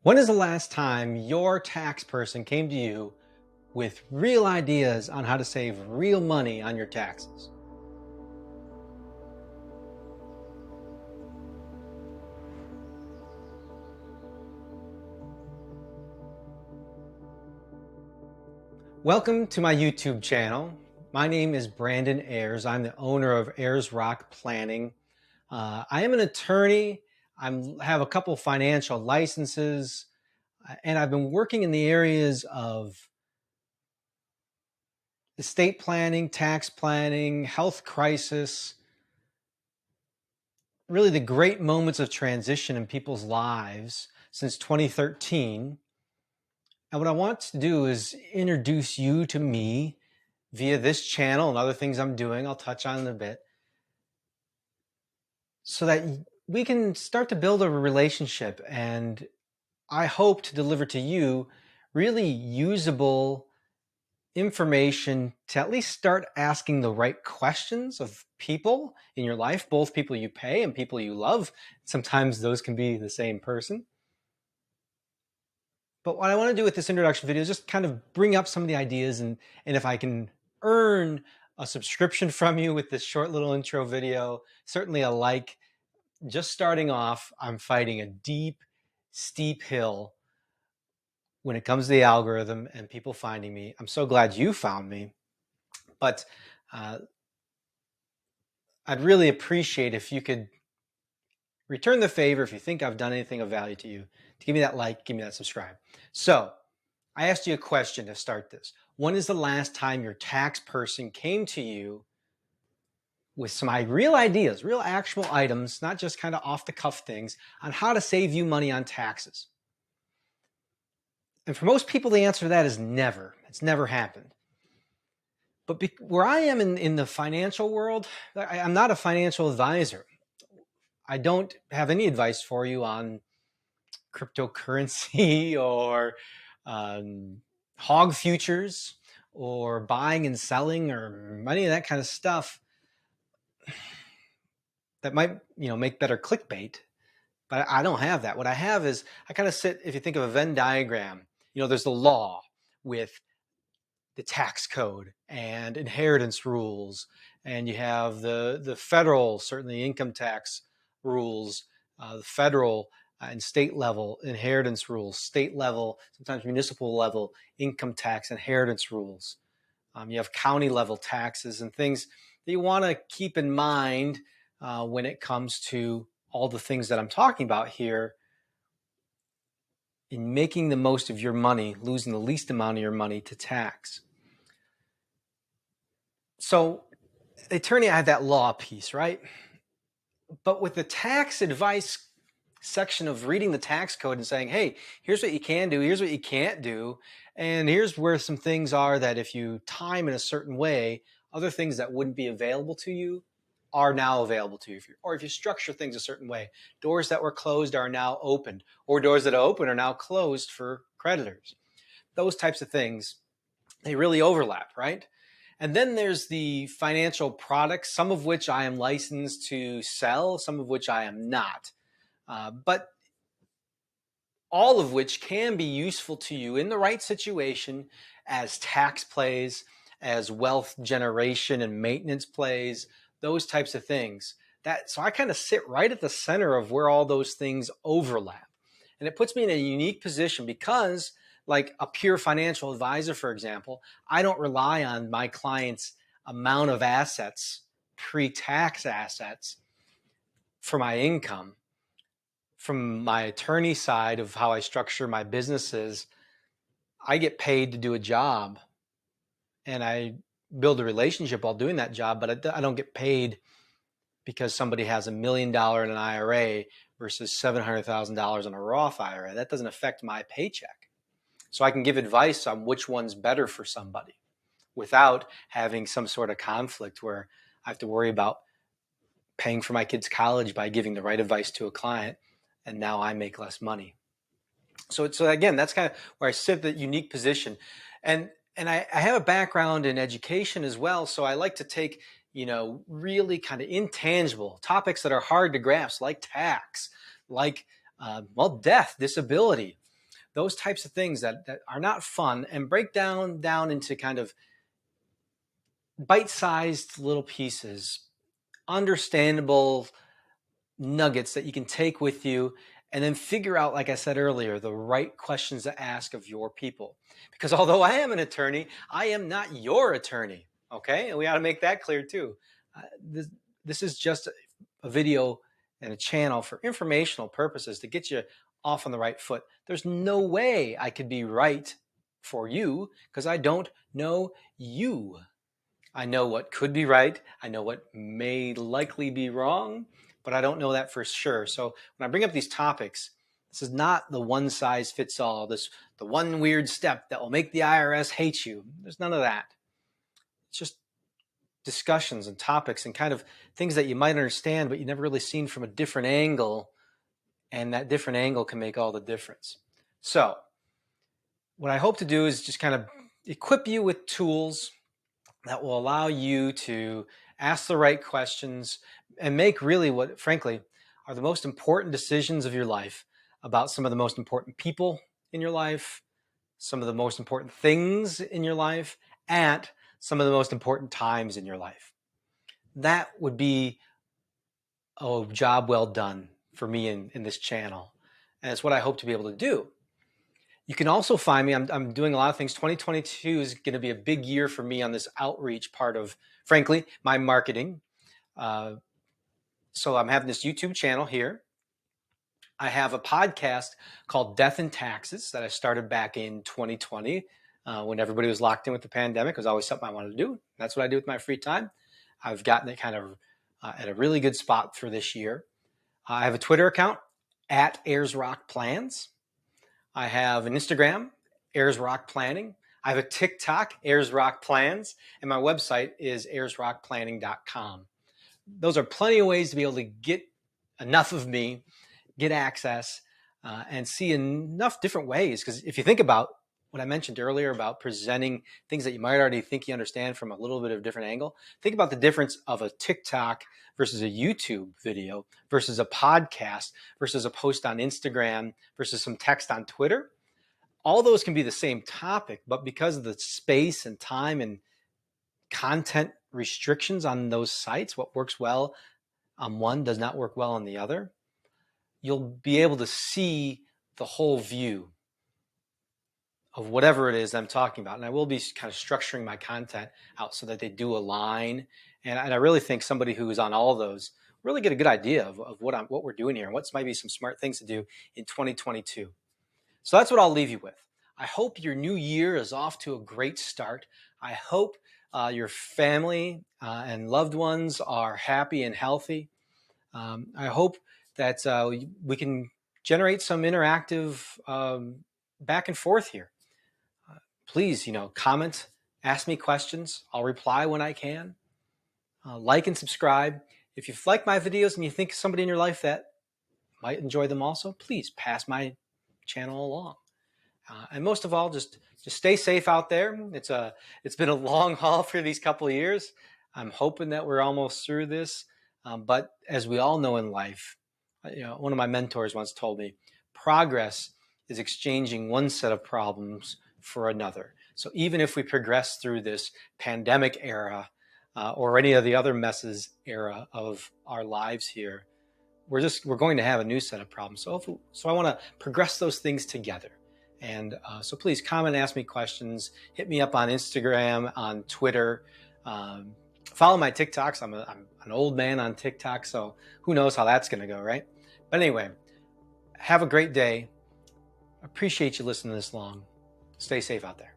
When is the last time your tax person came to you with real ideas on how to save real money on your taxes? Welcome to my YouTube channel. My name is Brandon Ayers. I'm the owner of Ayers Rock Planning. I am an attorney. I have a couple financial licenses, and I've been working in the areas of estate planning, tax planning, health crisis, really the great moments of transition in people's lives since 2013. And what I want to do is introduce you to me via this channel and other things I'm doing. I'll touch on in a bit so that we can start to build a relationship. And I hope to deliver to you really usable information to at least start asking the right questions of people in your life, both people you pay and people you love. Sometimes those can be the same person. But what I want to do with this introduction video is just kind of bring up some of the ideas, and if I can earn a subscription from you with this short little intro video, certainly a like. Just starting off, I'm fighting a deep, steep hill when it comes to the algorithm and people finding me. I'm so glad you found me, but I'd really appreciate if you could return the favor if you think I've done anything of value to you, to give me that like, give me that subscribe. So I asked you a question to start this. When is the last time your tax person came to you with some real ideas, real actual items, not just kind of off the cuff things, on how to save you money on taxes? And for most people, the answer to that is never. It's never happened. But where I am in the financial world, I'm not a financial advisor. I don't have any advice for you on cryptocurrency or hog futures or buying and selling or any of that kind of stuff that might make better clickbait. But I don't have that. What I have is I kind of sit, if you think of a Venn diagram, there's the law with the tax code and inheritance rules, and you have the federal, certainly income tax rules, the federal and state level inheritance rules, state level, sometimes municipal level income tax inheritance rules. You have county level taxes and things that you want to keep in mind when it comes to all the things that I'm talking about here in making the most of your money, losing the least amount of your money to tax. So the attorney, I had that law piece, right? But with the tax advice section of reading the tax code and saying, hey, here's what you can do, here's what you can't do, and here's where some things are that if you time in a certain way, other things that wouldn't be available to you are now available to you. Or if you structure things a certain way, doors that were closed are now opened, or doors that are open are now closed for creditors. Those types of things, they really overlap, right? And then there's the financial products, some of which I am licensed to sell, some of which I am not. But all of which can be useful to you in the right situation as tax plays, as wealth generation and maintenance plays, those types of things. So I kind of sit right at the center of where all those things overlap. And it puts me in a unique position because, like a pure financial advisor, for example, I don't rely on my client's amount of assets, pre-tax assets, for my income. From my attorney side of how I structure my businesses, I get paid to do a job and I build a relationship while doing that job, but I don't get paid because somebody has $1 million in an IRA versus $700,000 in a Roth IRA. That doesn't affect my paycheck. So I can give advice on which one's better for somebody without having some sort of conflict where I have to worry about paying for my kids' college by giving the right advice to a client, and now I make less money. So again, that's kind of where I sit, that unique position. And I have a background in education as well. So I like to take, really kind of intangible topics that are hard to grasp, like tax, like, death, disability, those types of things that are not fun, and break down into kind of bite-sized little pieces, understandable nuggets that you can take with you, and then figure out, like I said earlier, the right questions to ask of your people. Because although I am an attorney, I am not your attorney. Okay, and we ought to make that clear too. This is just a video and a channel for informational purposes to get you off on the right foot. There's no way I could be right for you because I don't know you. I know what could be right. I know what may likely be wrong, but I don't know that for sure. So when I bring up these topics, this is not the one size fits all, the one weird step that will make the IRS hate you. There's none of that. It's just discussions and topics and kind of things that you might understand, but you never really seen from a different angle. And that different angle can make all the difference. So what I hope to do is just kind of equip you with tools that will allow you to ask the right questions and make really what, frankly, are the most important decisions of your life about some of the most important people in your life, some of the most important things in your life, and some of the most important times in your life. That would be a job well done for me in this channel. And it's what I hope to be able to do. You can also find me, I'm doing a lot of things. 2022 is going to be a big year for me on this outreach part of, frankly, my marketing. So I'm having this YouTube channel here. I have a podcast called Death and Taxes that I started back in 2020 when everybody was locked in with the pandemic. It was always something I wanted to do. That's what I do with my free time. I've gotten it kind of at a really good spot for this year. I have a Twitter account at Ayers Rock Plans. I have an Instagram, Ayers Rock Planning. I have a TikTok, Ayers Rock Plans, and my website is ayersrockplanning.com. Those are plenty of ways to be able to get enough of me, get access, and see enough different ways. Because if you think about what I mentioned earlier about presenting things that you might already think you understand from a little bit of a different angle, think about the difference of a TikTok versus a YouTube video versus a podcast versus a post on Instagram versus some text on Twitter. All those can be the same topic, but because of the space and time and content restrictions on those sites, what works well on one does not work well on the other. You'll be able to see the whole view of whatever it is I'm talking about. And I will be kind of structuring my content out so that they do align. And I really think somebody who is on all of those really get a good idea of what we're doing here and what's maybe some smart things to do in 2022. So that's what I'll leave you with. I hope your new year is off to a great start. I hope your family and loved ones are happy and healthy. I hope that we can generate some interactive back and forth here. Please, comment, ask me questions. I'll reply when I can. Like and subscribe. If you've liked my videos and you think somebody in your life that might enjoy them also, please pass my channel along. And most of all, just stay safe out there. It's been a long haul for these couple of years. I'm hoping that we're almost through this. But as we all know in life, one of my mentors once told me, progress is exchanging one set of problems for another. So even if we progress through this pandemic era or any of the other messes era of our lives here, we're going to have a new set of problems. So I want to progress those things together. And so please comment, ask me questions, hit me up on Instagram, on Twitter, follow my TikToks. I'm an old man on TikTok, so who knows how that's going to go, right? But anyway, have a great day. Appreciate you listening this long. Stay safe out there.